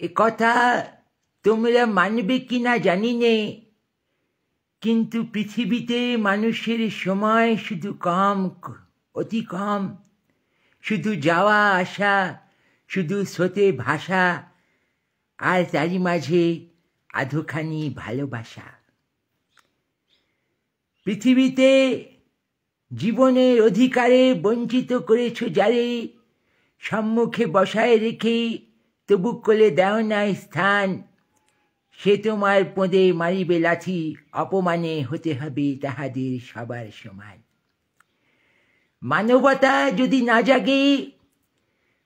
এ কথা তোমরা মানবে কিনা জানি নে, কিন্তু পৃথিবীতে মানুষের সময় শুধু কম, অতি কম। শুধু যাওয়া আসা, শুধু স্রোতে ভাষা, আর তারই মাঝে আধোখানি ভালোবাসা। পৃথিবীতে জীবনের অধিকারে বঞ্চিত করেছ যারে, সম্মুখে বসায় রেখে তবু কোলে দেও না স্থান, সে তোমার পোঁদে মারিবে লাথি, অপমানে হতে হবে তাহাদের সবার সমান। মানবতা যদি না জাগে,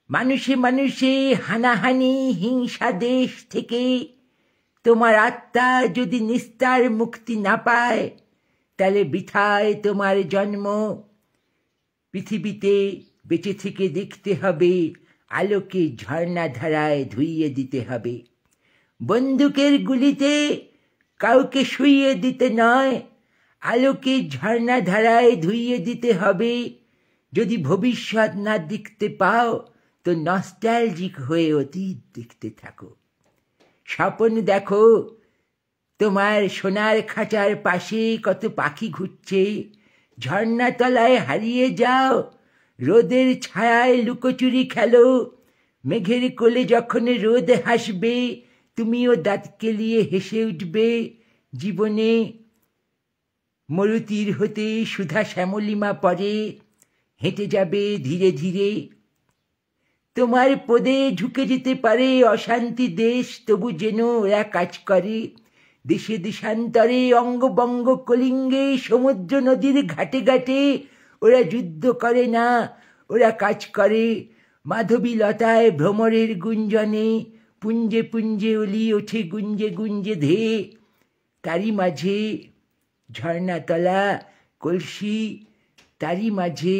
মানুষে মানুষে হানাহানি হিংসা দেশ থেকে, তোমার আত্মা যদি নিস্তার মুক্তি না পায়, তাহলে বৃথায় তোমার জন্ম। পৃথিবীতে বেঁচে থেকে দেখতে হবে, আলোকে ঝর্ণা ধারায় ধুইয়ে দিতে হবে। বন্দুকের গুলিতে কাউকে শুইয়ে দিতে নয়, আলোকে ঝর্ণা ধারায় ধুইয়ে দিতে হবে। যদি ভবিষ্যৎ না দেখতে পাও, তো নস্টালজিক হয়ে অতীত দেখতে থাকো। স্বপ্ন দেখো, তোমার সোনার খাঁচার পাশে কত পাখি ঘুরছে, ঝর্ণা তলায় হারিয়ে যাও, রোদের ছায়ায় লুকোচুরি খেলো। মেঘের কোলে যখন রোদ হাসবে, তুমিও দাঁত কেলিয়ে হেসে উঠবে। জীবনে মরুতীর হতে সুধা শ্যামলিমা পরে, হেঁটে যাবে ধীরে ধীরে। তোমার পদে ঝুঁকে যেতে পারে অশান্তি দেশ, তবু যেন ওরা কাজ করে। দেশে দেশান্তরে অঙ্গবঙ্গ কলিঙ্গে, সমুদ্র নদীর ঘাটে ঘাটে, ওরা যুদ্ধ করে না, ওরা কাজ করে। মাধবী লতায় ভ্রমরের গুঞ্জনে, পুঞ্জে পুঞ্জে অলি ওঠে গুঞ্জে গুঞ্জে ধেয়ে। তারই মাঝে ঝর্ণাতলা কলসি, তারই মাঝে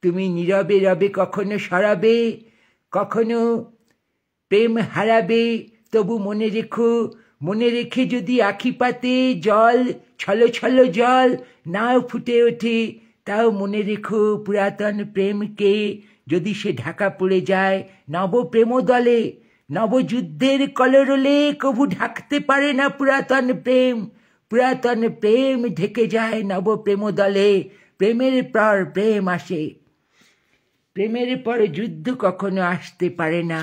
তুমি নীরবে রবে, কখনো সরাবে, কখনো প্রেম হারাবে। তবু মনে রেখো, মনে রেখে যদি আখি পাতে জল, ছলো ছলো জল নাও ফুটে ওঠে, তাও মনে রেখো পুরাতন প্রেমকে। যদি সে ঢাকা পড়ে যায় নব প্রেম দলে, নবযুদ্ধের কলরলে, কবু ঢাকতে পারে না পুরাতন প্রেম। পুরাতন প্রেম ঢেকে যায় নব প্রেম দলে। প্রেমের পর প্রেম আসে, প্রেমের পর যুদ্ধ কখনো আসতে পারে না।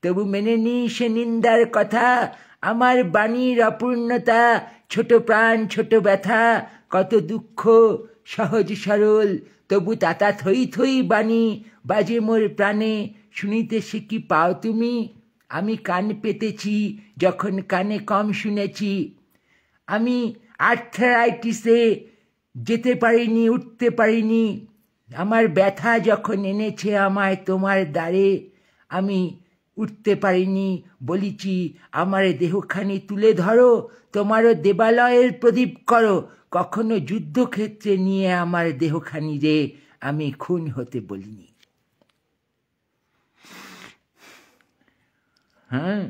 তবু মেনে নি সে নিন্দার কথা, আমার বাণীর অপূর্ণতা। ছোট প্রাণ ছোট ব্যথা, কত দুঃখ সহজ সরল, তবু তাতা থই থই বাণী বাজে মোর প্রাণে। শুনিতে সে কি পাও তুমি? আমি কান পেতেছি যখন কানে কম শুনেছি। আমি আর্থ্রাইটিসে যেতে পারিনি, উঠতে পারিনি। আমার ব্যথা যখন এনেছে আমায় তোমার দ্বারে, আমি উঠতে পারিনি। বলিছি আমার দেহখানি তুলে ধরো, তোমারও দেবালয়ের প্রদীপ করো। কখনো যুদ্ধক্ষেত্রে নিয়ে আমার দেহখানি রে আমি খুন হতে বলিনি। হ্যাঁ,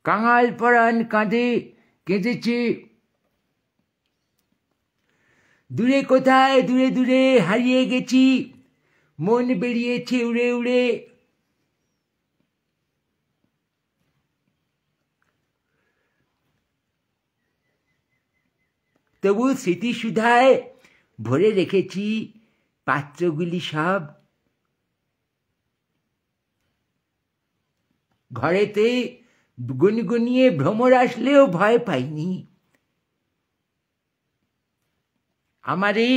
কাঙাল পরাণ কাঁদে, কেঁদেছে। দূরে কোথায় দূরে দূরে হারিয়ে গেছি, মন বেরিয়েছে উড়ে উড়ে। তবু স্মৃতিসুধায় ভরে রেখেছি পাত্রগুলি সব। ঘরেতে গুনগুনিয়ে ভ্রমর আসলেও ভয় পাইনি। আমারে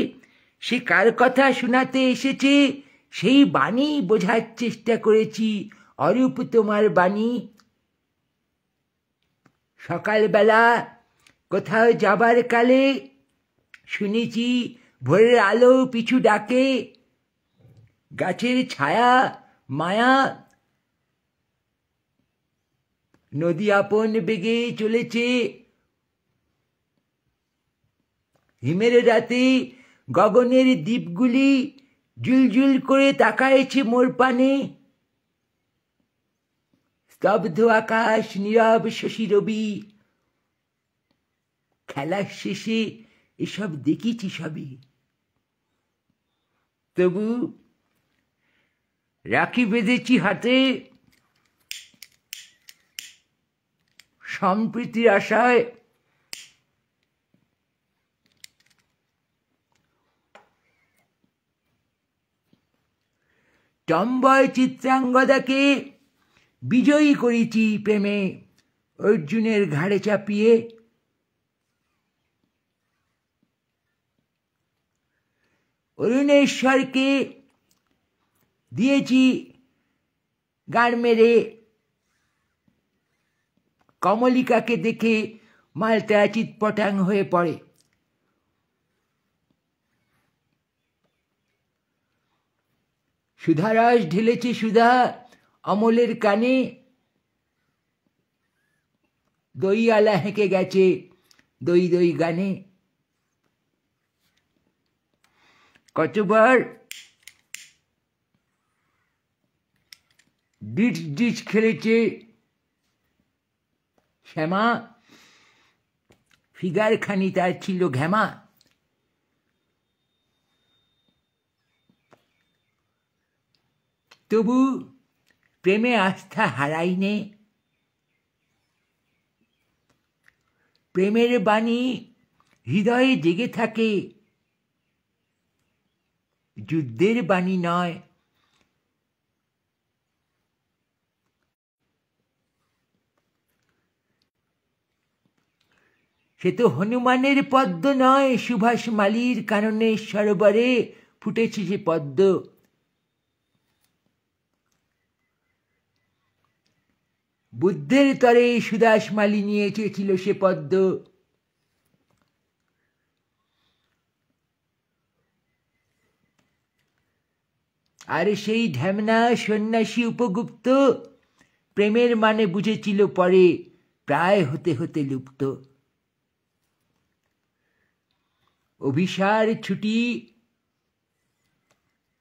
সে কার কথা শোনাতে এসেছে, সেই বাণী বোঝার চেষ্টা করেছি। অরূপ তোমার বাণী। সকালবেলা কোথাও যাবার কালে শুনেছি ভোরের আলো পিছু ডাকে। গাছের ছায়া মায়া, নদী আপন বেগে চলেছে। হিমের রাতে গগনের দ্বীপগুলি জুলজুল করে তাকায়েছে মোর পানে। স্তব্ধ আকাশ, নীরব শশী রবি। খেলার শেষে এসব দেখেছি সবই। তবু রাখি বেঁধেছি হাতে, সম্প্রীতির আশায়। টম্বয় চিত্রাঙ্গদাকে বিজয়ী করেছি প্রেমে অর্জুনের ঘাড়ে চাপিয়ে। অরুণেশ্বরকে দিয়েছি গাড় মেরে। কমলিকাকে দেখে মালটা চিৎপটাং হয়ে পড়ে। সুধারস ঢেলেছে সুধা অমলের কানে। দইয়ালা হেঁকে গেছে দই দই গানে। কতবার ডিচ ডিচ খেলেছে শ্যামা, ফিগার খানি তার ছিল ঘ্যামা। তবু প্রেমে আস্থা হারাইনে। প্রেমের বাণী হৃদয়ে জেগে থাকে, যুদ্ধের বাণী নয়। সে তো হনুমানের পদ্ম নয়, সুভাষ মালির কাননে সরোবরে ফুটেছে সে পদ্ম। বুদ্ধের তরে সুদাস মালি নিয়ে চেয়েছিল সে পদ্ম। আর সেই ঢ্যামনা সন্ন্যাসী উপগুপ্ত প্রেমের মানে বুঝেছিল পরে, প্রায় হতে হতে লুপ্ত। অভিসার ছুটি,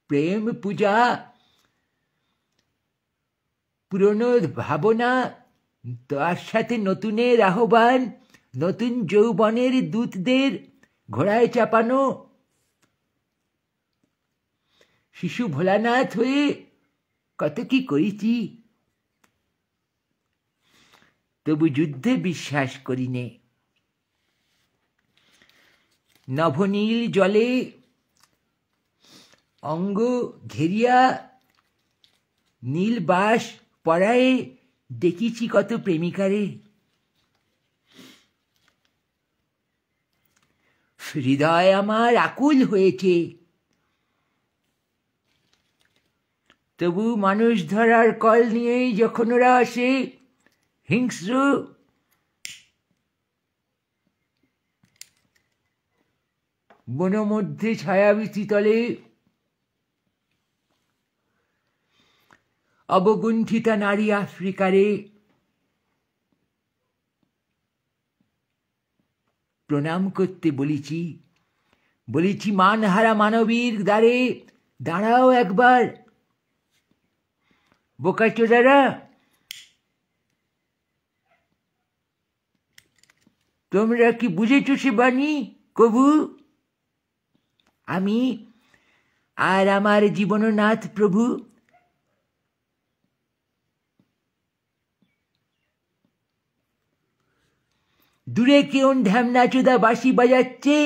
প্রেম পূজা, পুরনো ভাবনা, তার সাথে নতুনের আহ্বান, নতুন যৌবনের দূতদের ঘোড়ায় চাপানো। শিশু ভোলানাথ হয়ে কত কি করেছি, তবু যুদ্ধে বিশ্বাস করিনে। নভনীল জলে অঙ্গ ঘেরিয়া নীল বাস পরায়ে দেখিছি কত প্রেমিকারে। হৃদয় আমার আকুল হয়েছে, তবু মানুষ ধরার কল নিয়েই যখন ওরা আসে হিংস্র, বন মধ্যে ছায়াবৃতি তলে অবগুণ্ঠিতা নারী আফ্রিকারে প্রণাম করতে বলেছি। বলেছি মানহারা মানবীর দ্বারে দাঁড়াও একবার। বোকাচোদারা, তোমরা কি বুঝেছ সে বাণী কবু? আমি আর আমার জীবননাথ প্রভু দূরে কেউ ঢ্যামনা চোদা বাঁশি বাজাচ্ছে,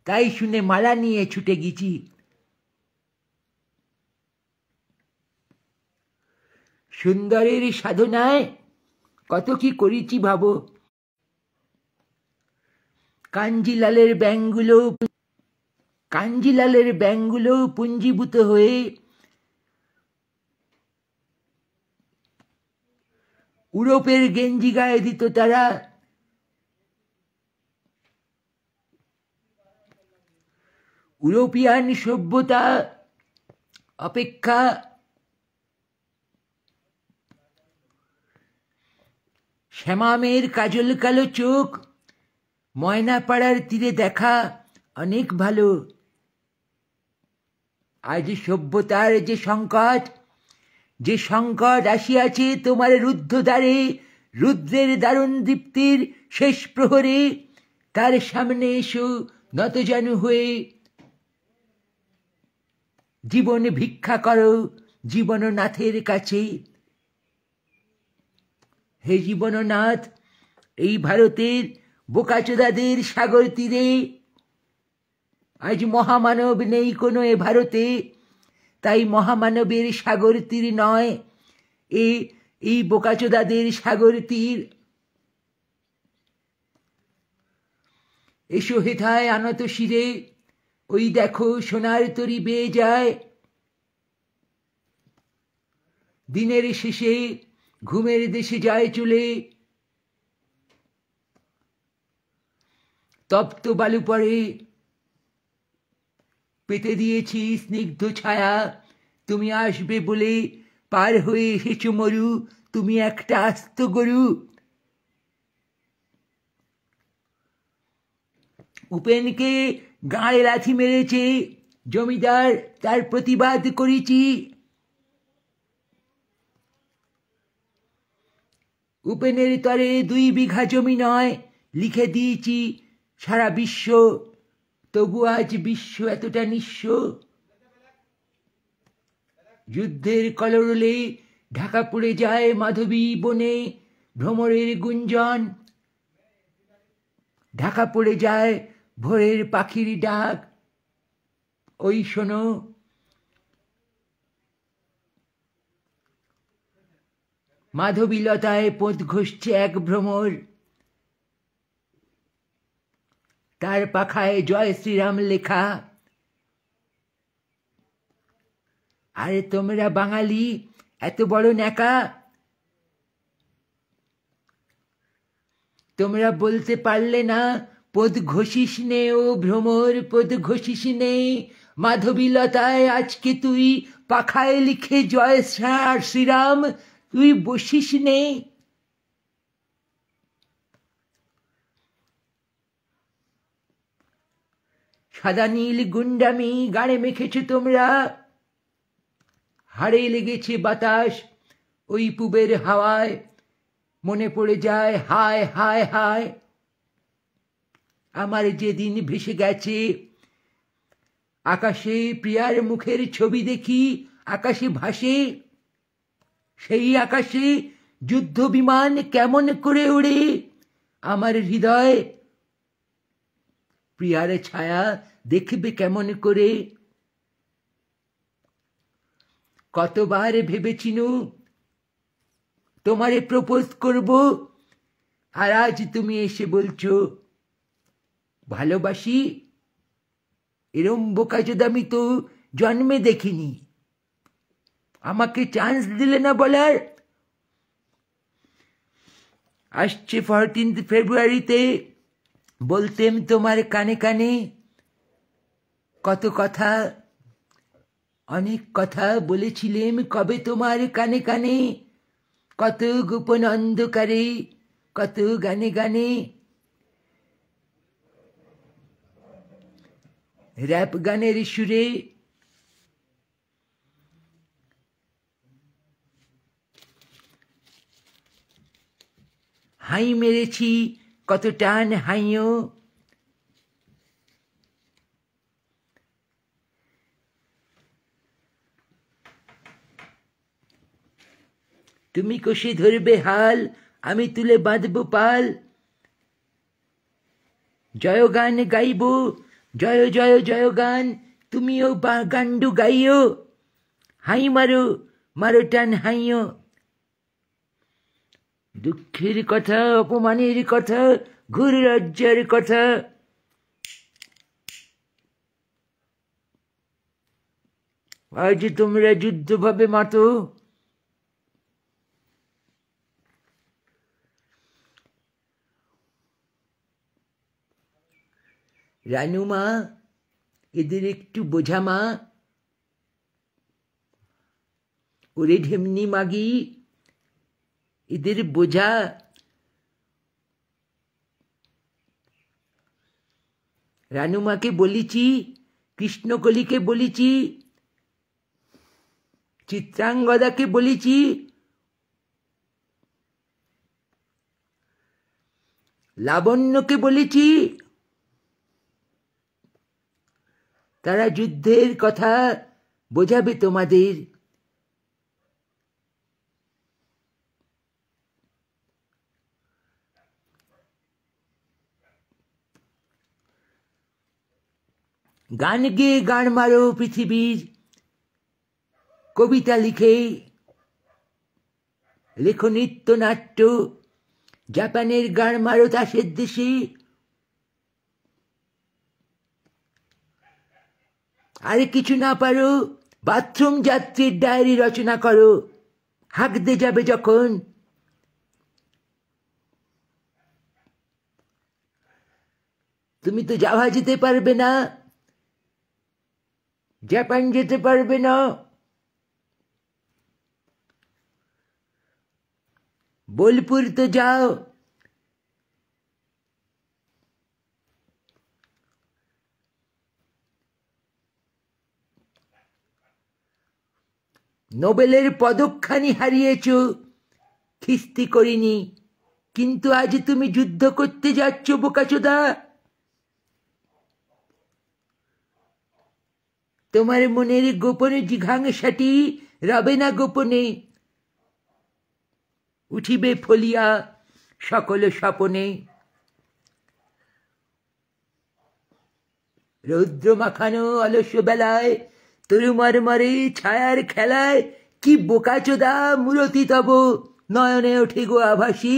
তাই শুনে মালা নিয়ে ছুটে গেছি। সুন্দরের সাধনায় কত কি করেছি ভাবো। কাঞ্জিলালের ব্যাঙগুলো পুঞ্জীভূত হয়ে ইউরোপের গেঞ্জি গায়ে দিত তারা। ইউরোপিয়ান সভ্যতা অপেক্ষা শ্যামামের কাজল কালো চোখ ময়নাপাড়ার তীরে দেখা অনেক ভালো। আজ সভ্যতার যে সংকট আসিয়াছে তোমার রুদ্ধ দ্বারে, রুদ্রের দারুণ দীপ্তির শেষ প্রহরে তার সামনে এসো নতজানু হয়ে। জীবন ভিক্ষা করো জীবননাথের কাছে। হে জীবননাথ, এই ভারতের বোকাচোদাদের সাগর তীরে আজ মহামানব নেই কোনো এ ভারতে, তাই মহামানবের সাগর তীর নয় এই বোকাচোদাদের সাগর তীর। এসো হেথায় আনত শিরে, ওই দেখো সোনার তরি বেয়ে যায়। দিনের শেষে ঘুমের দেশে যায় চলে, তপ্ত বালু পরে পেতে দিয়েছি স্নিগ্ধ ছায়া। তুমি আসবে বলে পার হয়ে এসেছো মরু, তুমি একটা আস্ত গরু। উপেনকে গাঁড়ে লাথি মেরেছে জমিদার, তার প্রতিবাদ করেছি। উপেনের তরে 2 বিঘা জমি নয়, লিখে দিয়েছি সারা বিশ্ব, তবু আজ বিশ্ব এতটা নিঃস্ব। যুদ্ধের কলরলে ঢাকা পড়ে যায় মাধবী বনে ভ্রমরের গুঞ্জন। ঢাকা পড়ে যায় ভোরের পাখির ডাক, ওই শোনো। মাধবীলতায় পোঁত ঘষছে এক ভ্রমর, তার পাখায় জয় শ্রীরাম লেখা। আরে তোমরা বাঙালি এত বড় ন্যাকা, তোমরা বলতে পারলে না পদ ঘষিস নে ও ভ্রমর, পদ ঘষিস নে। মাধবীলতায় আজকে তুই পাখায় লিখে জয় শ্রীরাম, তুই বসিস নে। সাদা নীল গুন্ডামি গাড়ে মেখেছো তোমরা, হাড়ে লেগেছে বাতাস ওই পুবের হাওয়ায়। মনে পড়ে যায় হায় হায় হায়, আমার যেদিন ভেসে গেছে। আকাশে প্রিয়ার মুখের ছবি দেখি, আকাশে ভাসে। সেই আকাশে যুদ্ধ বিমান কেমন করে ওড়ে, আমার হৃদয় প্রিয়ার ছায়া দেখবে কেমন করে। কতবার ভেবেছিনু তোমারে প্রপোজ করব, আর আজ তুমি এসে বলছো ভালোবাসি। এরম বোকাচোদা আমি তো জন্মে দেখিনি। আমাকে চান্স দিলে না বলার। আসছে 14 ফেব্রুয়ারিতে বলতেম তোমার কানে কানে কত কথা, অনেক কথা বলেছিলেম কবে তোমার কানে কানে। কত গোপন অন্ধকারে, কত গানে গানে। র‍্যাপ গানের সুরে হাই মেরেছি কত টান হাইও। তুমি কষে ধরবে হাল, আমি তুলে বাঁধব পাল। জয়গান গাইব, জয় জয় জয়গান, তুমিও গান্ডু গাইও। হাই মারো, মারো টান হাইও। দুঃখের কথা, অপমানের কথা, ঘোর লজ্জার কথা। আজ তোমরা যুদ্ধভাবে মাতো। রানুমা, এদের একটু বোঝা মা। ওরে ঢেমনি মাগি, এদের বোঝা। রানুমাকে বলিছি, কৃষ্ণকলিকে বলিছি, চিত্রাঙ্গদাকে বলিছি, লাবণ্যকে বলেছি, তারা যুদ্ধের কথা বোঝাবে তোমাদের। গান গেয়ে গান মারো পৃথিবীর, কবিতা লিখে লেখো নৃত্য নাট্য, জাপানের গান মারো তাসের দেশে। আরে কিছু না পারো, বাথরুম যাত্রীর ডায়েরি রচনা করো, হাঁকতে যাবে যখন। তুমি তো জাভা যেতে পারবে না, জাপান যেতে পারবে না, বোলপুর তো যাও। নোবেলের পদকখানি হারিয়েছ, খিস্তি করিনি, কিন্তু আজ তুমি যুদ্ধ করতে যাচ্ছ বোকাচোদা। তোমার মনের গোপনে জিঘাংসাটি রবে না গোপনে, উঠিবে ফলিয়া সকল স্বপনে। রৌদ্র মাখানো অলস্য বেলায়, তরুমরমরে ছায়ার খেলায়, কি বোকাচোদা মূরতি তব নয়নে ওঠে গো আভাসী।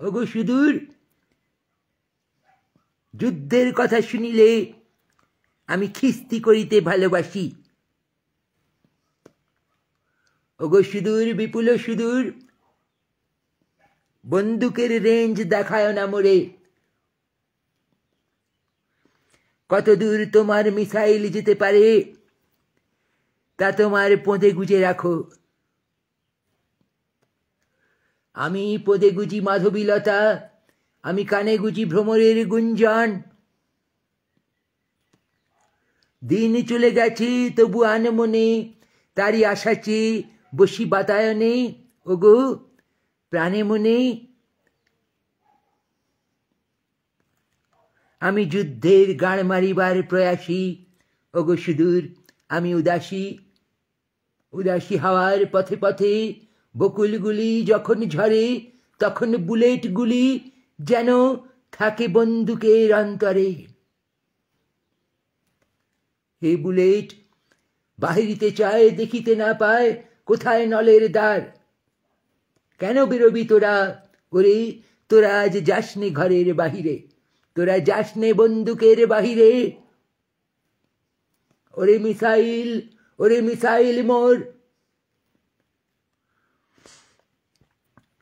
ওগো সুদূর, যুদ্ধের কথা শুনিলে আমি খিস্তি করিতে ভালোবাসি। ওগো সুদূর, বিপুল সুদূর, বন্দুকের রেঞ্জ দেখায় না মোরে। কত দূর তোমার মিসাইল যেতে পারে তা তোমার পোঁদে গুজে রাখো। আমি পোদে গুজি মাধবীলতা, আমি কানে গুজি ভ্রমরের গুঞ্জন। দিন চলে গেছে তবু আনমনে, তারই আশা চেয়ে বসি বাতায়নে। ওগো প্রাণে মনে, আমি যুদ্ধের গাড় মারিবার প্রয়াসী। ওগো সুদূর, আমি উদাসী। উদাসী হাওয়ার পথে পথে বকুলগুলি যখন ঝরে, তখন বুলেটগুলি যেন থাকে বন্দুকের অন্তরে। হে বুলেট, বাহিরিতে চায় দেখিতে না পায় কোথায় নলের দ্বার। কেন বেরোবি তোরা? ওরে তোরা আজ যাসনে ঘরের বাহিরে, তোরা যাসনে বন্দুকের বাহিরে। ওরে মিসাইল, ওরে মিসাইল মোর,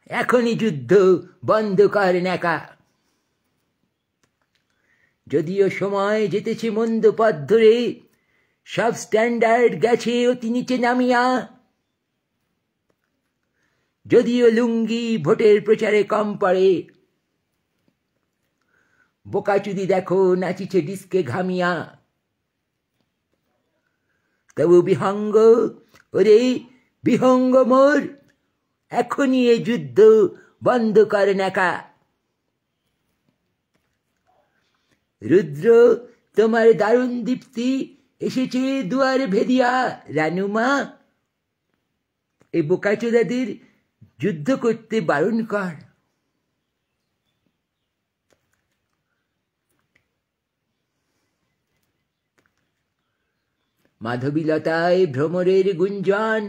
এখনই যুদ্ধ বন্ধ কর নেকা। যদিও সময় যেতেছে মন্দ পথ ধরে, সব স্ট্যান্ডার্ড গেছে অতি নিচে নামিয়া। যদিও লুঙ্গি ভোটের প্রচারে কম পড়ে, বোকাচুদি দেখো নাচিছে ডিস্কে ঘামিয়া। তবু বিহঙ্গ, ওরে বিহঙ্গ মোর, এখনই এ যুদ্ধ বন্ধ কর নেকা। রুদ্র, তোমার দারুণ দীপ্তি এসেছে দুয়ার ভেদিয়া। রানুমা, এই বোকাচোদাদের যুদ্ধ করতে বারণ কর। মাধবীলতায় ভ্রমরের গুঞ্জন,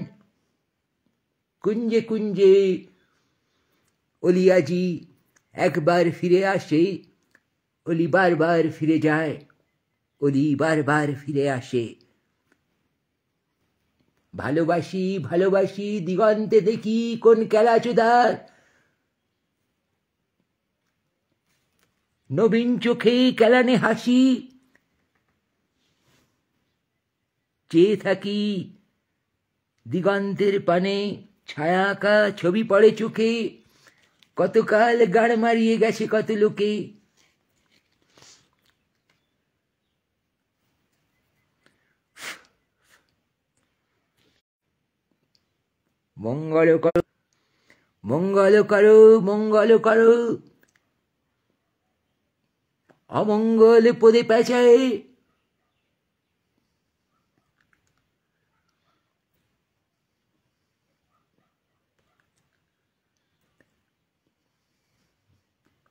কুঞ্জে কুঞ্জে অলিয়াজি একবার ফিরে আসে, অলি বারবার ফিরে যায়, অলি বারবার ফিরে আসে। ভালোবাসি ভালোবাসি দিগন্তে দেখি কোন কেলাচোদার, নবীন চোখে কেলানে হাসি। চেয়ে থাকি দিগন্তের পানে, ছায়া আঁকা ছবি পড়ে চোখে। কতকাল গাড় মারিয়ে গেছে কত লোকে। মঙ্গল মঙ্গল করো, মঙ্গল করো, অমঙ্গল পদে পেঁচায়।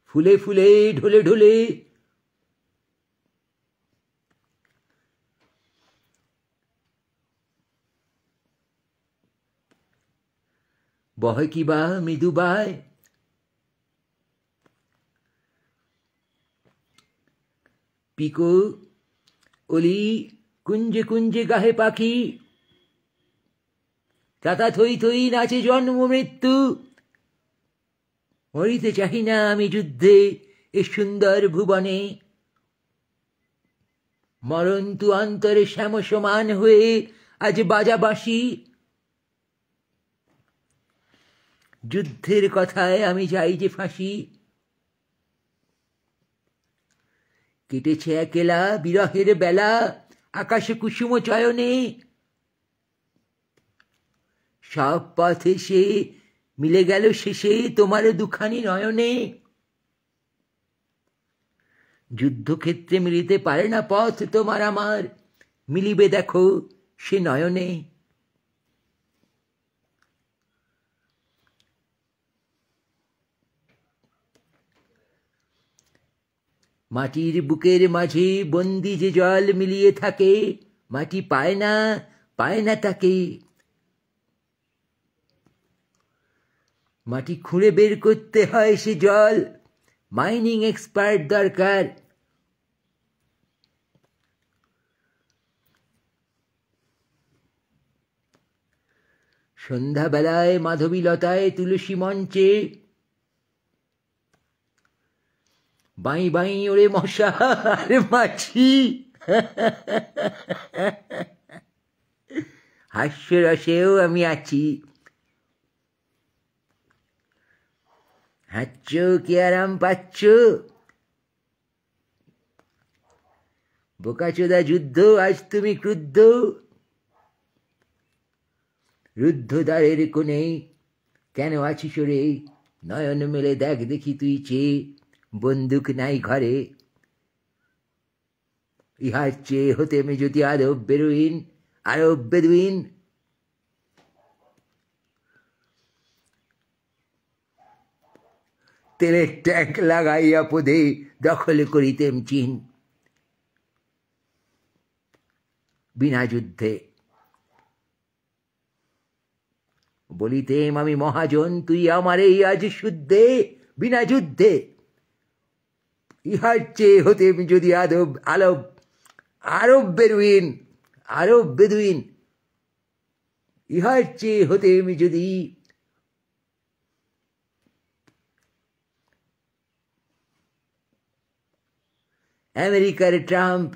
ফুলে ফুলে ঢলে ঢলে বহে কিবা মৃদুবায়, পিকো অলি কুঞ্জে কুঞ্জে গাহে পাখি, তাতা থই থই নাচে জন্ম মৃত্যু। মরিতে চাহি না আমি যুদ্ধে এ সুন্দর ভুবনে, মরন্তু অন্তরে শ্যাম সমান হয়ে আজ বাজা বাঁশি। যুদ্ধের কথায় আমি যাই যে ফাঁসি, কেটেছে একেলা বিরহের বেলা আকাশে কুসুম চয়নে। সব পথে সে মিলে গেল শেষে তোমার দুখানি নয়নে। যুদ্ধক্ষেত্রে মিলিতে পারে না পথ তোমার আমার, মিলিবে দেখো সে নয়নে। মাটির বুকের মাঝে বন্দি যে জল মিলিয়ে থাকে, মাটি পায় না, পায় না তাকে। মাটি খুঁড়ে বের করতে হয় সে জল, মাইনিং এক্সপার্ট দরকার। সন্ধ্যাবেলায় মাধবীলতায় তুলসী মঞ্চে বাই বাই ওরে মশা আর মাছি। হাস্যরসেও আমি আছি। হাঁচছ কি আরাম পাচ্ছ? বোকাচোদা যুদ্ধ আজ তুমি ক্রুদ্ধ। রুদ্ধদ্বারের কোণে কেন আছিস রে? নয়ন মেলে দেখ দেখি তুই চেয়ে, বন্দুক নাই ঘরে। ইহার চেয়ে হতে আমি যদি আরব বেরুইন, আরব বেদুইন। তেলের ট্যাঙ্ক লাগাইয়া পদে দখল করিতেম চীন। বিনা যুদ্ধে বলিতেম আমি মহাজন, তুই আমার এই আজ শুদ্ধে। বিনা যুদ্ধে ইহার চেয়ে হতে আমি যদি আরব বেদুইন, আরব বেদুইন। ইহার চেয়ে হতে আমি যদি আমেরিকার ট্রাম্প।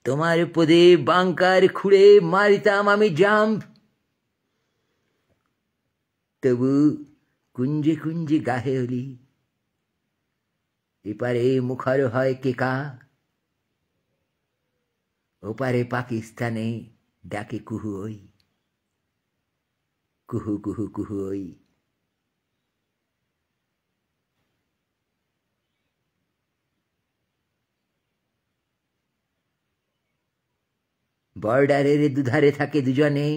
তোমার পদে বাংকার খুঁড়ে মারিতাম আমি জাম্প। তবু কুঞ্জে কুঞ্জে গাহে হলি, এপারে মুখর হয় কেকা, ওপারে পাকিস্তানে ডাকে কুহু ওই, কুহু কুহু কুহু ওই। বর্ডারের দুধারে থাকে দুজনে,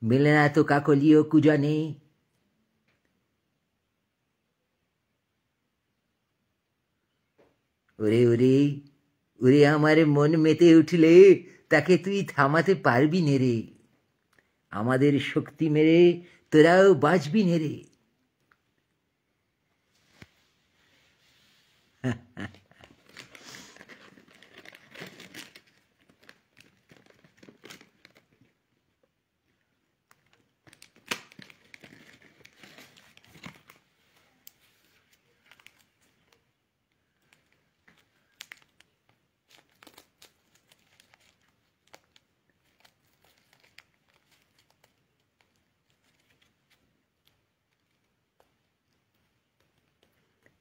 মেলে না তো কাকলীয় কুজনে। ওরে ওরে ওরে আমার মন মেতে উঠলে তাকে তুই থামাতে পারবি নে রে। আমাদের শক্তি মেরে তোরাও বাঁচবি নে রে।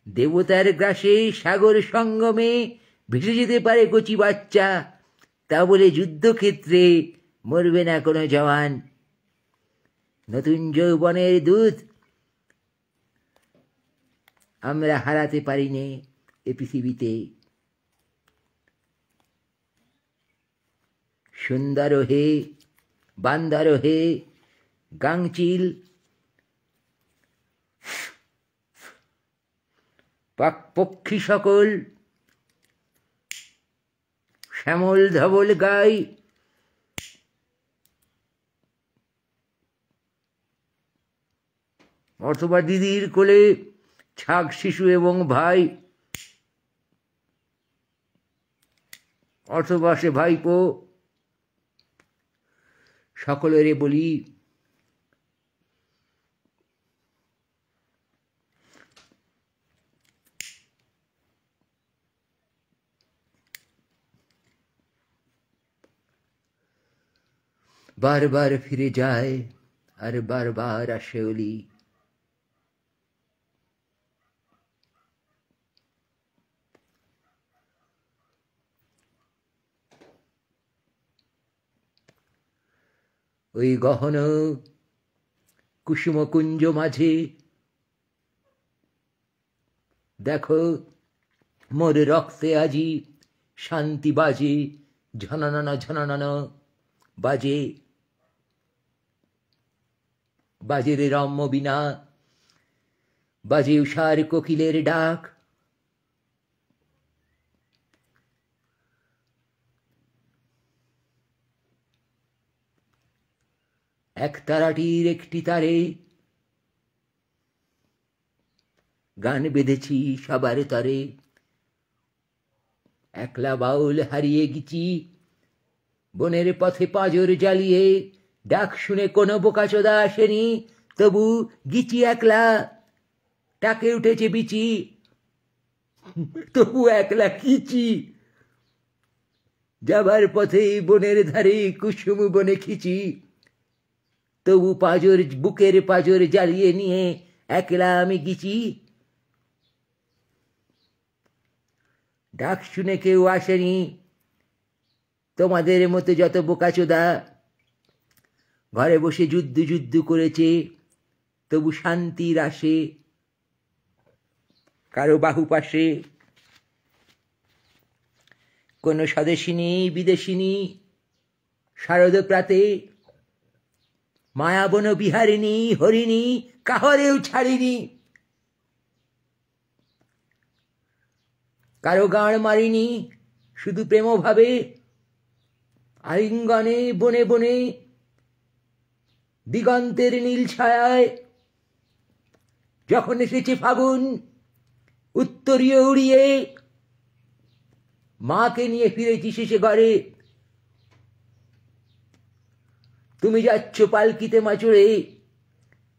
দেবতার গ্রাসে সাগর সঙ্গমে ভেসে যেতে পারে কচি বাচ্চা, তা বলে যুদ্ধক্ষেত্রে মরবে না কোনো জওয়ান। নতুন যৌবনের দুধ আমরা হারাতে পারিনি এ পৃথিবীতে। সুন্দর হে, বান্দর হে, গাংচিল, পক্ষী সকল, শ্যামল ধবল গাই, অথবা দিদির কোলে ছাগ শিশু এবং ভাই, অথবা সে ভাইপো, সকলেরে বলি বারবার ফিরে যায় আর বারবার আসে অলি। ওই গহন কুসুমকুঞ্জ মাঝে দেখো মোর রক্তে আজি শান্তি বাজে, ঝননন ঝননন বাজে, বাজে রে রম্য বিনা, বাজে উষার কোকিলের ডাক। এক তারাটির একটি তারে গান বেঁধেছি সবার তরে। একলা বাউল হারিয়ে গেছি বনের পথে পাঁজর জ্বালিয়ে, ডাক শুনে কোনো বোকাচোদা আসেনি, তবু গিচি একলা, ডাকে উঠেছে বিচি, তবু একলা কিচি। যাবার পথে বনের ধারে কুসুম বনে খিচি, তবু পাঁজর, বুকের পাঁজর জ্বালিয়ে নিয়ে একলা আমি গিচি। ডাক শুনে কেউ আসেনি, তোমাদের মতো যত বোকাচোদা ঘরে বসে যুদ্ধ যুদ্ধ করেছে, তবু শান্তির আসে কারো বাহু পাশে। কোন স্বদেশিনী বিদেশিনী শারদ প্রাতে, মায়াবন বিহারিণী হরিণী কাহরেও ছাড়িনি, কারো গাঁড় মারিনি, শুধু প্রেম ভাবে আলিঙ্গনে বনে বনে দিগন্তের নীল ছায়ায়। যখন এসেছে ফাগুন উত্তরীয় উড়িয়ে, মাকে নিয়ে ফিরেছি শেষে ঘরে। তুমি যাচ্ছ পালকিতে মাচুরে,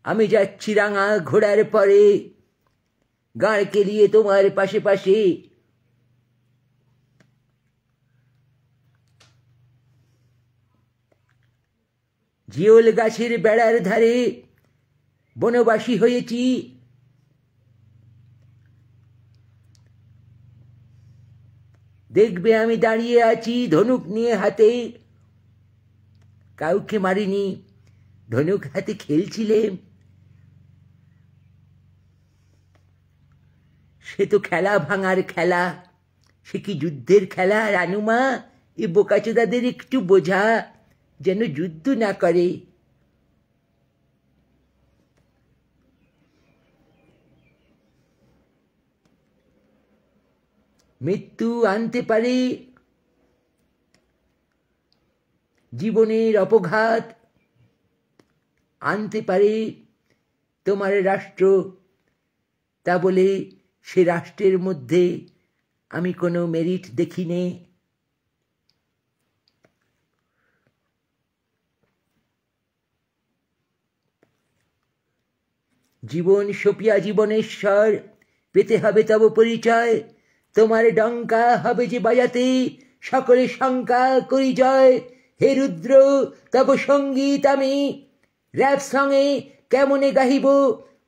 আমি যাচ্ছি রাঙা ঘোড়ার পরে, গাঁড় কেলিয়ে তোমার পাশে পাশে। জিওল গাছের বেড়ার ধারে বনবাসী হয়েছি, দেখবে আমি দাঁড়িয়ে আছি ধনুক নিয়ে হাতে। কাউকে মারিনি, ধনুক হাতে খেলছিলে, সে তো খেলা ভাঙার খেলা, সে কি যুদ্ধের খেলা? রানুমা, এ বোকাচোদাদের একটু বোঝা, যেন যুদ্ধ না করে। মৃত্যু আনতে পারে জীবনের অপঘাত, আনতে পারে তোমার রাষ্ট্র, তা বলে সে রাষ্ট্রের মধ্যে আমি কোনো মেরিট দেখি নে। জীবন সপিয়া জীবনেশ্বর, পেতে হবে তব পরিচয়। তোমার ডঙ্কা হবে যে বাজাতে, সকলে শঙ্কা করি জয়। হে রুদ্র, তব সঙ্গীত আমি র‍্যাপ সঙ্গে কেমনে গাহিব,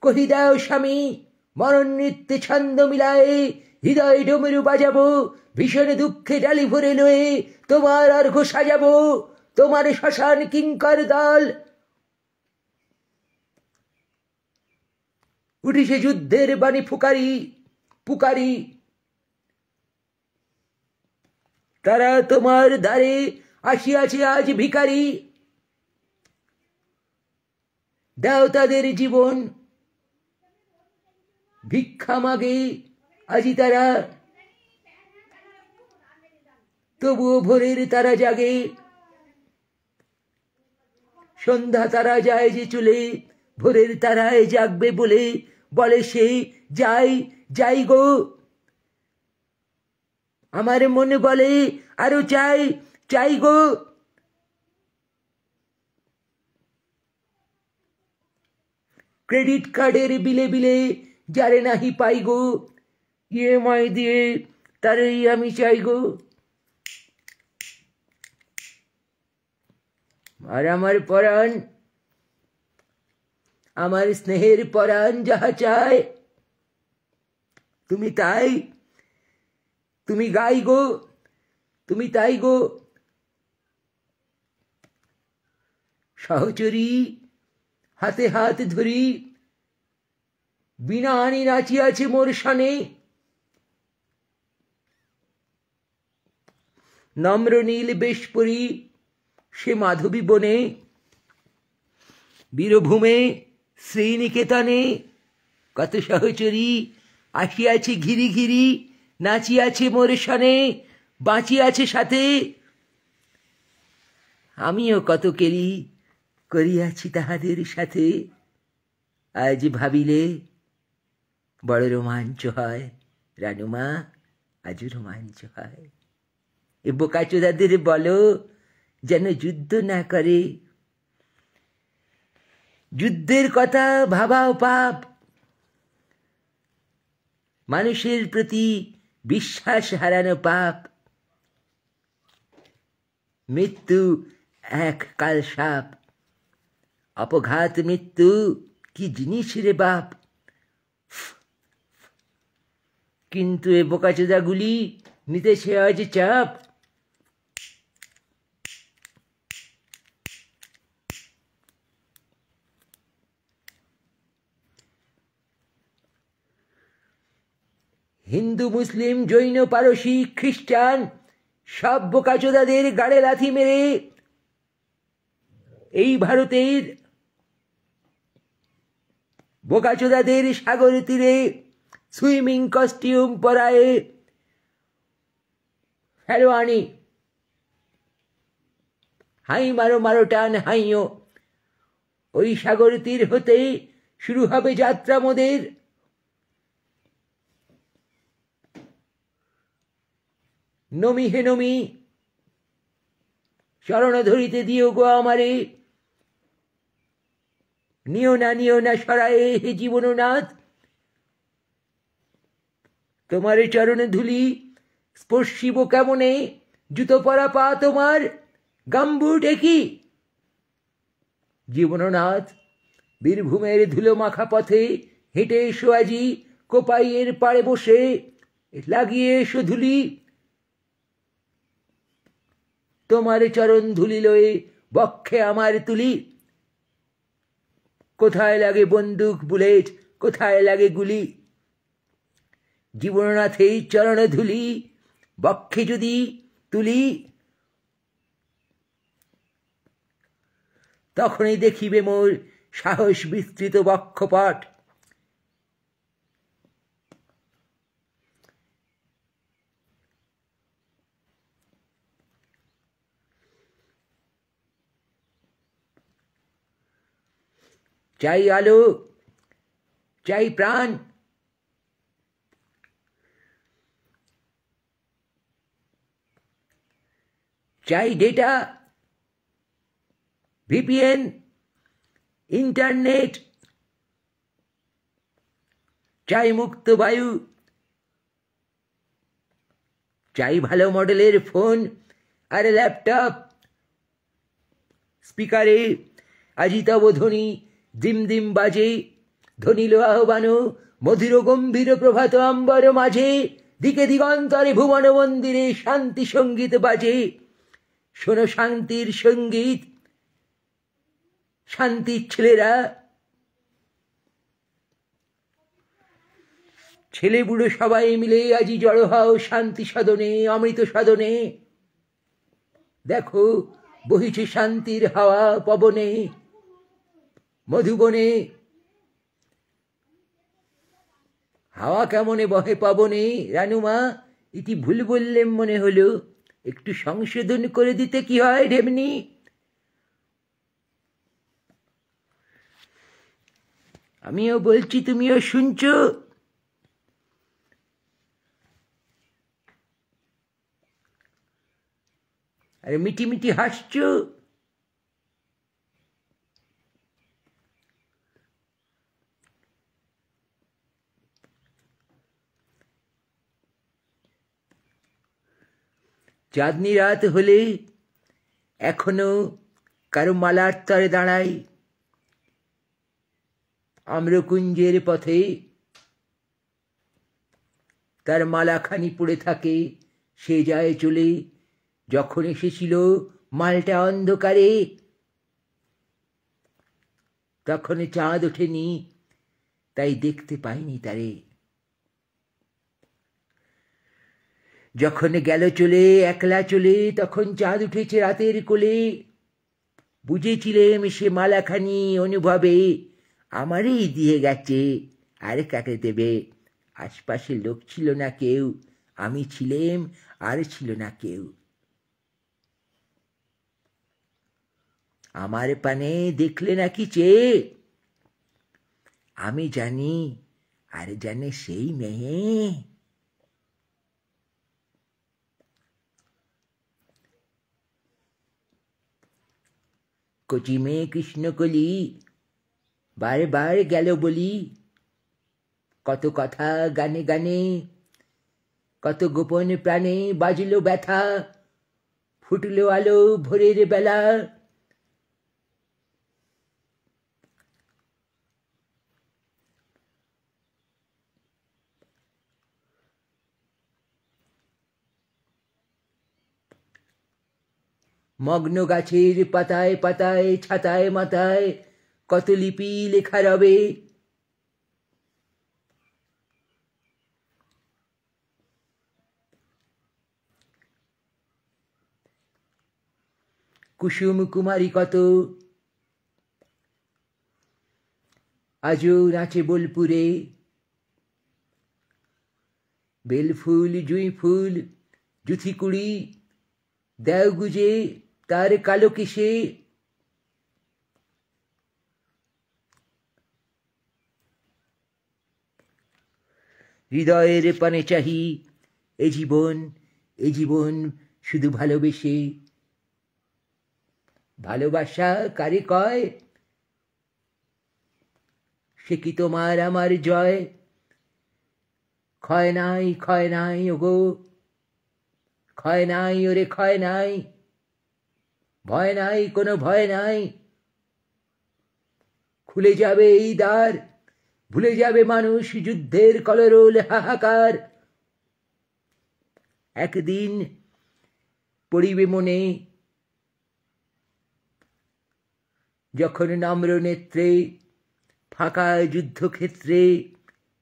কহি দাও স্বামী। মরণ নৃত্যে ছন্দ মিলায়ে হৃদয় ডমরু বাজাবো, ভীষণ দুঃখে ডালি ভরে লয়ে তোমার অর্ঘ্য সাজাবো। তোমার শ্মশান কিঙ্কর দল উঠিছে যুদ্ধের বাণী ফুকারি পুকারি। তারা তোমার দ্বারে আসিয়াছে আজ ভিখারি। দাও তাদের জীবন ভিক্ষা মাগে আজি তারা, তবুও ভোরের তারা জাগে। সন্ধ্যা তারা যায় যে চলে, ভোরের তারায় জাগবে বলে বলে সে যাই যাই গো। আমার মনে বলে আরো চাই চাই গো। ক্রেডিট কার্ডের বিলে বিলে যারে নাহি পাই গো, EMI দিয়ে তারই আমি চাই গো। আর আমার পরাণ, আমার স্নেহের পরাণ যাহা চায় তুমি তাই, তুমি গাই গো, তুমি তাই গো। সহচরী হাতে হাত ধরি বিনা আনি নাচিয়াছে মোর শানে। নম্র নীল বেশ পরি সে মাধবী বনে, বীরভূমে শ্রীনিকেতনে কত সহচরী আসিয়াছে ঘিরি ঘিরি, নাচিয়াছে মোর শানে, বাঁচিয়াছে সাথে। আমিও কত কেলি করিয়াছি তাহাদের সাথে। আজ ভাবিলে বড় রোমাঞ্চ হয় রানুমা, আজ রোমাঞ্চ হয়। এ বোকাচোদাদের বলো যেন যুদ্ধ না করে। যুদ্ধের কথা ভাবাও পাপ, মানুষের প্রতি বিশ্বাস হারানো পাপ। মৃত্যু এক কাল সাপ, অপঘাত মৃত্যু কি জিনিস রে বাপ। কিন্তু এ বোকাচোদাগুলি নিতেছে আজ চাপ। হিন্দু মুসলিম জৈন পারসী খ্রিস্টান সব বোকাচোদাদের গাড়ে লাথি মেরে এই ভারতের বোকাচোদাদের সাগর তীরে সুইমিং কস্টিউম পরায়ে হেলোয়ানি। হাই মারো মারো টান হাইও, ওই সাগর তীর হতে শুরু হবে যাত্রা মোদের। নমি হে নমি চরণ ধরিতে দিও গো আমারে, নিও না সরায়ে হে জীবননাথ। তোমার চরণ ধুলি স্পর্শিব কেমনে, জুতো পরা পা তোমার গাম্বুট একই। জীবননাথ বীরভূমের ধুলো মাখা পথে হেঁটে এসো আজি, কোপাইয়ের পাড়ে বসে লাগিয়ে এসো ধুলি। তোমার চরণ ধুলি লয়ে বক্ষে আমার তুলি। কোথায় লাগে বন্দুক বুলেট, কোথায় লাগে গুলি। জীবননাথের চরণ ধুলি বক্ষে যদি তুলি, তখনই দেখিবে মোর সাহস বিস্তৃত বক্ষপট। চাই আলো, চাই প্রাণ, চাই ডেটা, VPN, ইন্টারনেট, চাই মুক্ত বায়ু, চাই ভালো মডেলের ফোন আর ল্যাপটপ। স্পিকারে আজি তব ধ্বনি দিম দিম বাজে, ধ্বনিল আহ্বান মধুর গম্ভীর প্রভাত আম্বর মাঝে। দিকে দিগন্তরে ভুবন মন্দিরে শান্তি সঙ্গীত বাজে। শোনো শান্তির সঙ্গীত, শান্তির ছেলেরা, ছেলে বুড়ো সবাই মিলে আজি জড়ো হও শান্তি সাধনে, অমৃত সাধনে। দেখো বহিছে শান্তির হাওয়া পবনে, মধুবনে। হাওয়া কেমনে বহে পবনে? রানুমা, এটি ভুল বললেম মনে হলো, একটু সংশোধন করে দিতে কি হয় ঢেমনি? আমিও বলছি, তুমিও শুনছো? আরে মিটি মিটি হাসছো। চাঁদনি রাত হলে এখনো কারো মালার তরে দাঁড়াই আম্রকুঞ্জের পথে, তার মালাখানি পড়ে থাকে, সে যায় চলে। যখন এসেছিল মালটা অন্ধকারে, তখন চাঁদ ওঠেনি, তাই দেখতে পাইনি তারে। যখন গেল চলে একলা চলে, তখন চাঁদ উঠেছে রাতের কোলে। বুঝেছিলেম সে মালাখানি অনুভবে আমারই দিয়ে গেছে, আর কাকে দেবে? আশপাশে লোক ছিল না কেউ, আমি ছিলেম আর ছিল না কেউ। আমার পানে দেখলে নাকি চেয়ে? আমি জানি, আর জানে সেই মেয়ে। কচি মেয়ে কৃষ্ণকলি বারে বারে গেল বলি, কত কথা গানে গানে, কত গোপন প্রাণে বাজল ব্যথা, ফুটলো আলো ভোরের বেলা। মগ্ন গাছের পাতায় পাতায়, ছাতায় মাথায়, কত লিপি লেখা রবে। কুসুম কুমারী কত আজও নাচে বোলপুরে। বেলফুল জুঁই ফুল জুথি কুড়ি দেও গুজে তার কালো কেশে। হৃদয়ের পানে চাহি এ জীবন, এ জীবন শুধু ভালোবেসে। ভালোবাসা কারে কয়? সে কি তোমার আমার জয়? ক্ষয় নাই ওগো, ক্ষয় নাই ওরে ক্ষয় নাই, ভয় নাই কোনো ভয় নাই। খুলে যাবে এই দ্বার, ভুলে যাবে মানুষ যুদ্ধের কলরোল হাহাকার। একদিন পড়িবে মনে, যখন নম্র নেত্রে ফাঁকা যুদ্ধক্ষেত্রে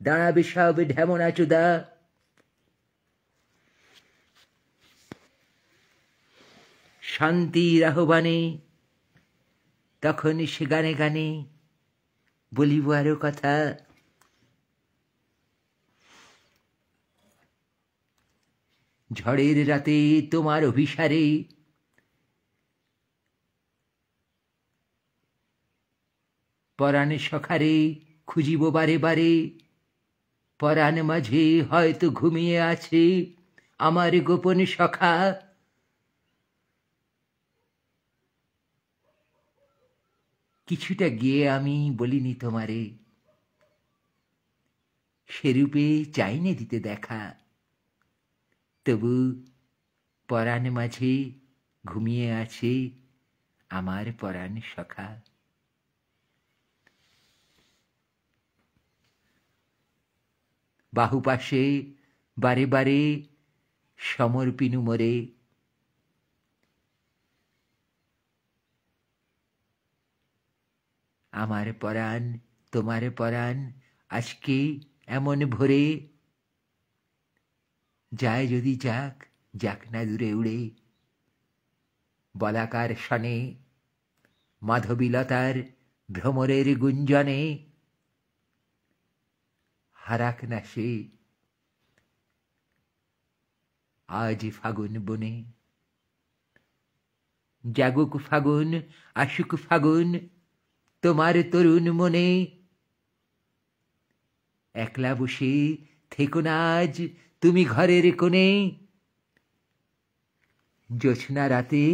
দাঁড়াবে সব ঢেমনা চোদা। শান্তির আহ্বানে তখন সে গানে গানে বলিব আরো কথা। ঝড়ের রাতে তোমার অভিসারে পরাণ সখারে খুঁজিব বারে বারে। পরাণ মাঝে হয়তো ঘুমিয়ে আছে আমার গোপন সখা। কিছুটা গিয়ে আমি বলিনি তোমারে, সেরূপে চাইনে দিতে দেখা। তবু পরাণ মাঝে ঘুমিয়ে আছে আমার পরাণ সখা। বাহুপাশে বারে বারে সমর্পিনু মোরে। আমার পরাণ তোমার পরাণ আজকে এমন ভোরে, যায় যদি যাক, যাক না দূরে উড়ে। বলাকার শনে মাধবীলতার ভ্রমরের গুঞ্জনে, হারাক না সে আজ ফাগুন বনে। জাগুক ফাগুন, আসুক ফাগুন তোমার তরুণ মনে, একলা বসে থেকো না আজ তুমি ঘরের কোণে। জ্যোৎস্না রাতে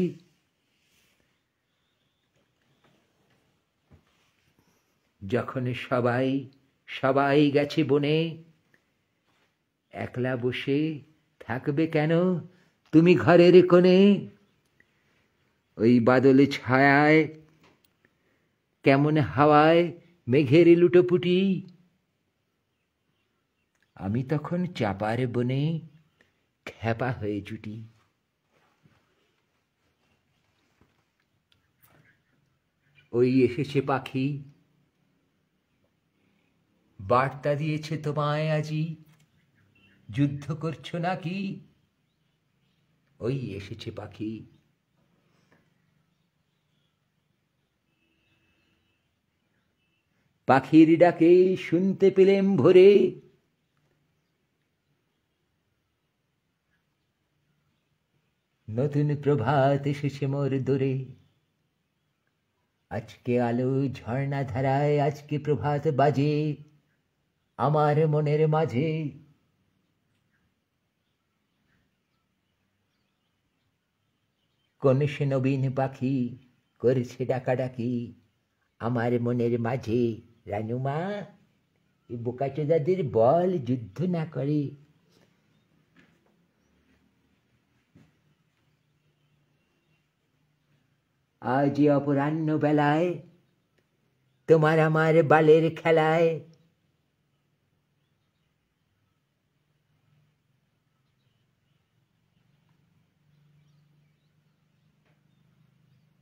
যখন সবাই সবাই গেছে বনে, একলা বসে থাকবে কেন তুমি ঘরের কোণে। ওই বাদলে ছায়ায় কেমন হাওয়ায় মেঘের লুটোপুটি, আমি তখন চাপার বনে খ্যাপা হয়ে জুটি। ওই এসেছে পাখি, বার্তা দিয়েছে তোমায় আজি, যুদ্ধ করছো নাকি। ওই এসেছে পাখি। পাখির ডাকে শুনতে পেলেম ভোরে, নতুন প্রভাত এসেছে মোর দোরে। আজকে আলো ঝর্ণা ধারায়, আজকে প্রভাত বাজে আমার মনের মাঝে। কোন সে নবীন পাখি করেছে ডাকাডাকি আমার মনের মাঝে। রানুমা, এই বোকাচোদাদের বল যুদ্ধ না করে। আজ অপরাহ্ন বেলায় তোমার আমার বালের খেলায়,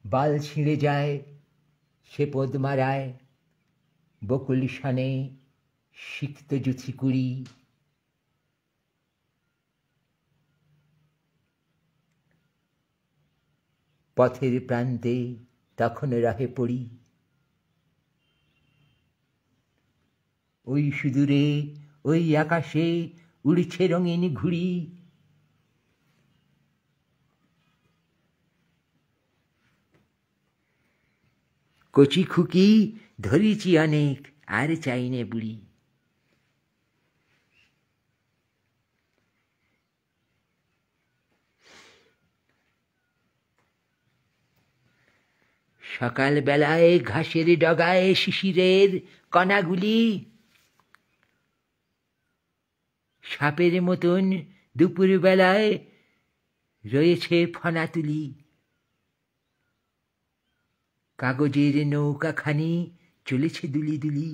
বাল ছিঁড়ে যায় সে পদ্মারায়, বকুল শানে সিক্ত জুথি কুড়ি। পথের প্রান্তে তখন রহে পড়ি, ওই সুদূরে ওই আকাশে উড়ছে রঙিন ঘুড়ি। কচি খুকি ধরেছি অনেক, আর চাইনে বুড়ি। সকাল বেলায় ঘাসের ডগায় শিশিরের কণাগুলি, সাপের মতন দুপুর বেলায় রয়েছে ফনা তুলি। কাগজের নৌকাখানি চলেছে দুলি দুলি,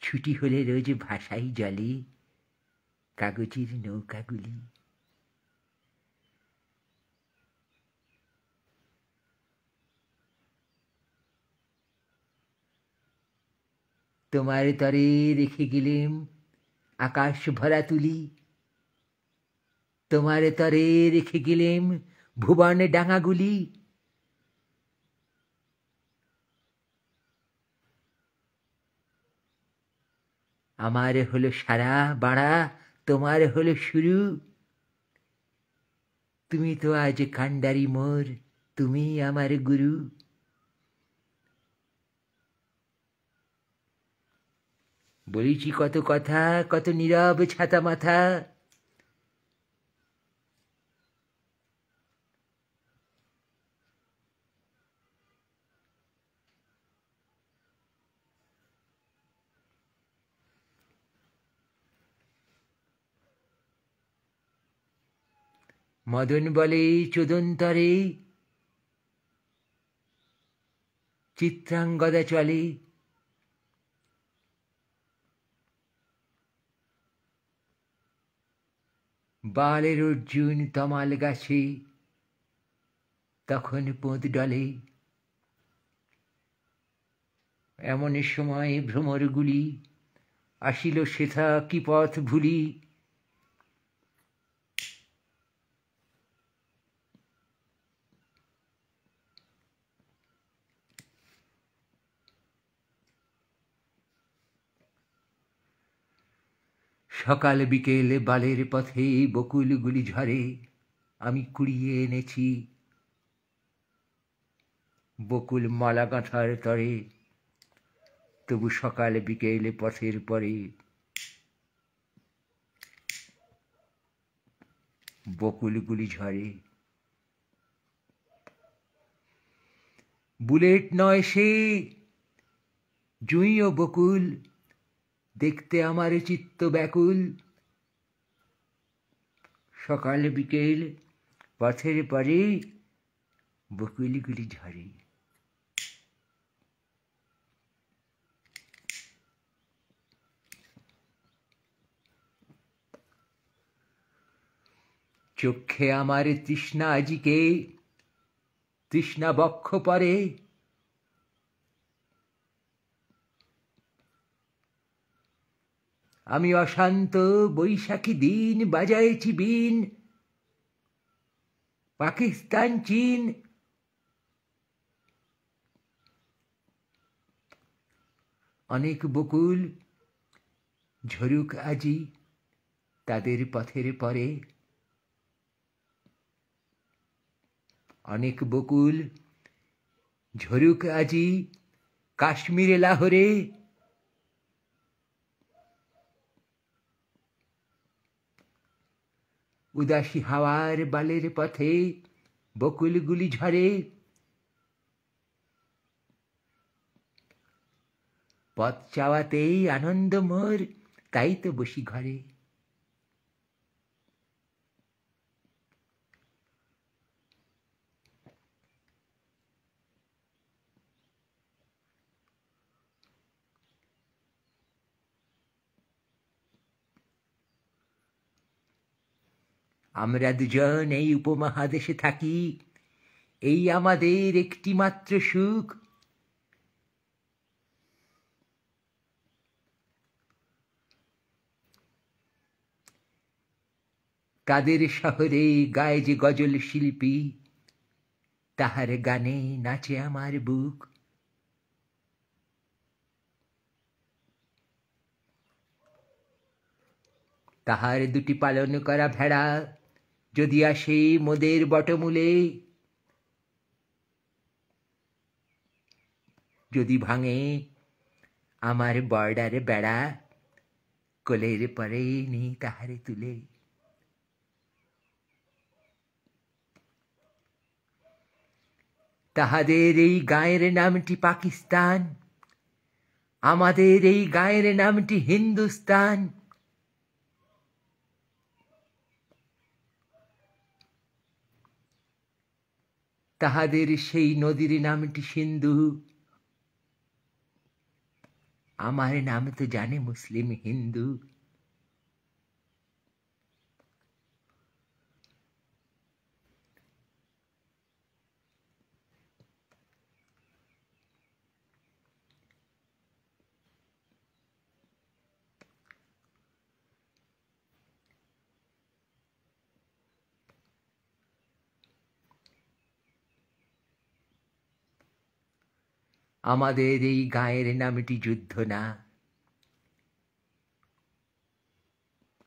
ছুটি হলে রোজ ভাসাই জলে কাগজের নৌকাগুলি। তোমার তরে রেখে গেলেম আকাশ ভরা তুলি, তোমার তরে রেখে গেলেম ভুবন ডাঙাগুলি। আমার হলো সারা বাড়া, তোমার হলো শুরু। তুমি তো আজ কান্ডারি মোর, তুমি আমার গুরু। বলেছি কত কথা, কত নীরব ছাতা মাথা। মদন বলে চোদন্তরে চিত্রাঙ্গদা চলে, বালের অর্জুন তমাল গাছে তখন পোঁত ডলে। এমন সময় ভ্রমরগুলি আসিল সেথা কি পথ ভুলি। সকাল বিকেল বালের পথে বকুলগুলি ঝরে, আমি কুড়িয়ে এনেছি বকুল মালা গাঁথার তরে। তবু সকাল বিকেল পথের পরে বকুলগুলি ঝরে। বুলেট নয় সে, জুঁই ও বকুল, দেখতে আমার চিত্ত ব্যাকুল। সকাল বিকেল পথের পরে বকুলগুলি ঝরে। চক্ষে আমার তৃষ্ণা আজিকে, তৃষ্ণা বক্ষ পরে। আমি অশান্ত বৈশাখী দিন বাজাইছি বিন। পাকিস্তান চীন অনেক বকুল ঝরুক আজি তাদের পথের পরে। অনেক বকুল ঝরুক আজি কাশ্মীরে লাহোরে। উদাসী হাওয়ার বালের পথে বকুলগুলি ঝরে। পথ চাওয়াতেই আনন্দ মোর, তাই তো বসি ঘরে। আমরা দুজন এই উপমহাদেশে থাকি, এই আমাদের একটি মাত্র সুখ। তাদের শহরে গায়ে যে গজল শিল্পী, তাহার গানে নাচে আমার বুক। তাহার দুটি পালন করা ভেড়া যদি আসে মোদের বটমূলে, যদি ভাঙে আমার বর্ডার বেড়া, কোলের পরে নি তাহারে তুলে। তাহাদের এই গায়ের নামটি পাকিস্তান, আমাদের এই গায়ের নামটি হিন্দুস্তান। তাহাদের সেই নদীর নামটি সিন্ধু, আমার নাম তো জানে মুসলিম হিন্দু। আমাদের এই গায়ের নামটি যুদ্ধ না,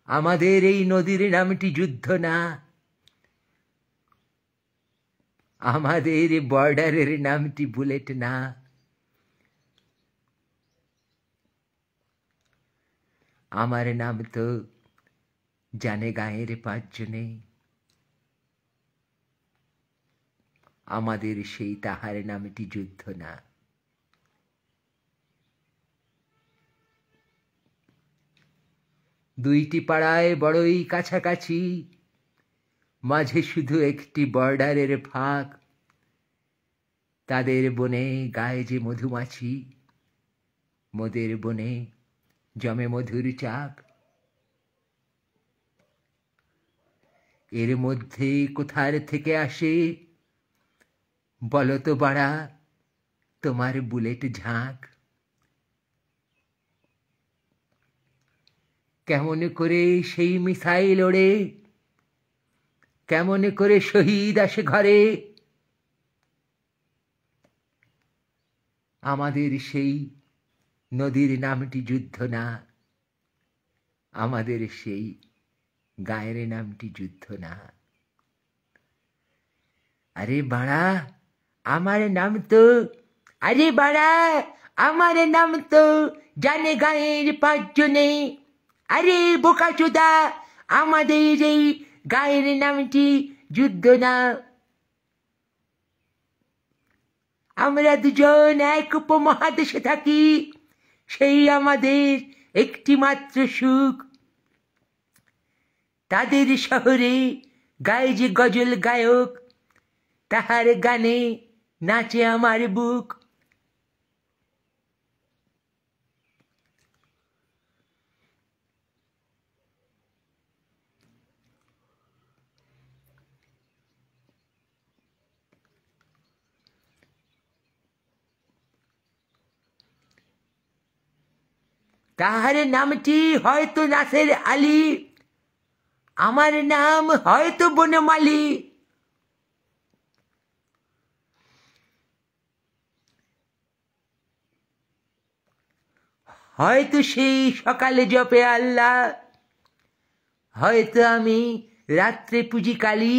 আমাদের এই নদীর নামটি যুদ্ধ না, আমাদের বর্ডারের নামটি বুলেট না। আমার নাম তো জানে গায়ের পাঁচজনে, আমাদের সেই তাহার নামটি যুদ্ধ না। দুইটি পাড়ায় বড়ই কাছাকাছি, মাঝে শুধু একটি বর্ডারের ফাঁক। তাদের বনে গায়ে যে মধুমাছি, মোদের বনে জমে মধুর চাক। এর মধ্যে কোথার থেকে আসে বলো তো বাড়া তোমার বুলেট ঝাঁক। কেমন করে সেই মিসাইল ওড়ে, কেমন করে শহীদ আসে ঘরে। আমাদের সেই নদীর নামটি যুদ্ধ না, আমাদের সেই গায়ের নামটি যুদ্ধ না। আরে বাড়া আমার নাম তো, আরে বাড়া আমার নাম তো জানে গায়ের 5 জনে। আরে বোকাচোদা আমাদের এই গায়ের নামটি যুদ্ধ না। আমরা দুজন এক উপমহাদেশে থাকি, সেই আমাদের একটি মাত্র সুখ। তাদের শহরে গায়ে যে গজল গায়ক, তাহার গানে নাচে আমার বুক। তাহার নামটি হয়তো নাসের আলী, আমার নাম হয়তো বনমালী। হয়তো সেই সকালে জপে আল্লাহ, হয়তো আমি রাত্রে পুজি কালী।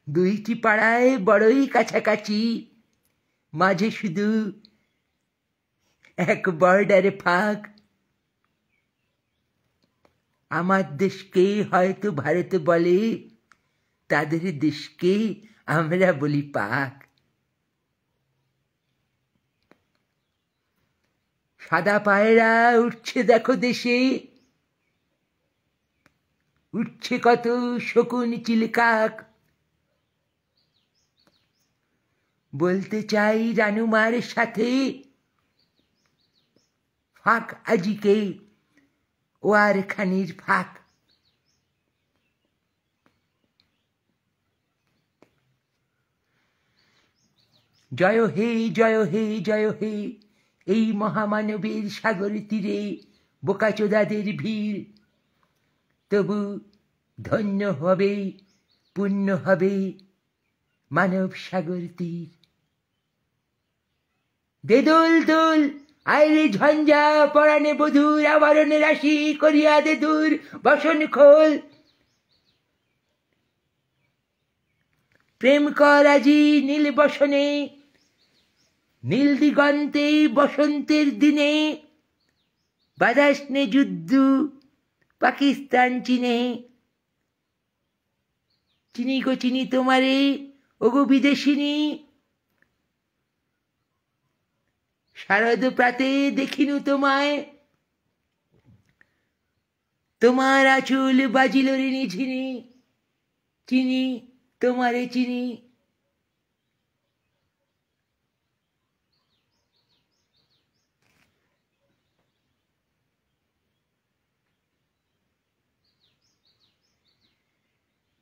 দুইটি পাড়ায় বড়ই কাছাকাছি, মাঝে শুধু এক বর্ডারে ফাঁক। আমার দেশকে হয়তো ভারত বলে, তাদের দেশকে আমরা বলি পাক। সাদা পায়রা উঠছে দেখো দেশে, উঠছে কত শকুন চিলকাক। বলতে চাই রানুমার সাথে, ফাঁক আজিকে ও আর খানির ফাঁক। জয় হে জয় হে জয় হে, এই মহামানবের সাগর তীরে বোকাচোদাদের ভিড়। তবু ধন্য হবে, পুণ্য হবে মানব সাগর তীর। দে দোল দোল আইরে ঝঞ্ঝা পরাণে বধুর, আবরণে রাশি করিয়া দে দূর বসন খোল। প্রেম কর আজি নীল বসনে, নীল দিগন্তে বসন্তের দিনে। বাদাস নে যুদ্ধ পাকিস্তান চীনে। চিনি গো চিনি তোমারে ওগো বিদেশিনী, শারদ প্রাতে দেখিনু তোমায়। তোমার আঁচল বাজিল রে নিঝিনি, চিনি তোমারে চিনি।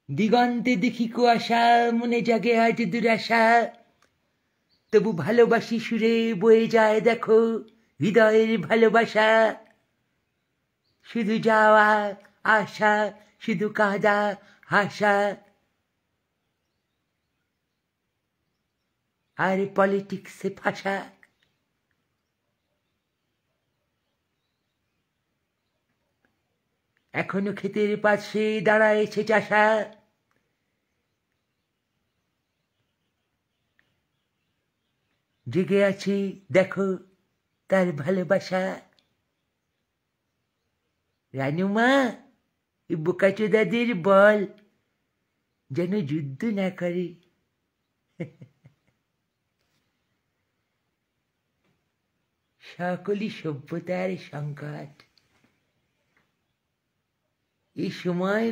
দিগন্তে দেখি কুয়াশা, মনে জাগে আজ দুরাশা। তবু ভালোবাসি সুরে বয়ে যায় দেখো হৃদয়ের ভালোবাসা। শুধু যাওয়া আশা, শুধু কাঁদা হাসা, আর পলিটিক্সে ফাঁসা। এখনো ক্ষেতের পাশে দাঁড়ায়েছে চাষা, জেগে আছে দেখো তার ভালোবাসা। রানুমা বোকাচোদাদের বল যেন যুদ্ধ না করে। সকলই সভ্যতার সংকট, এই সময়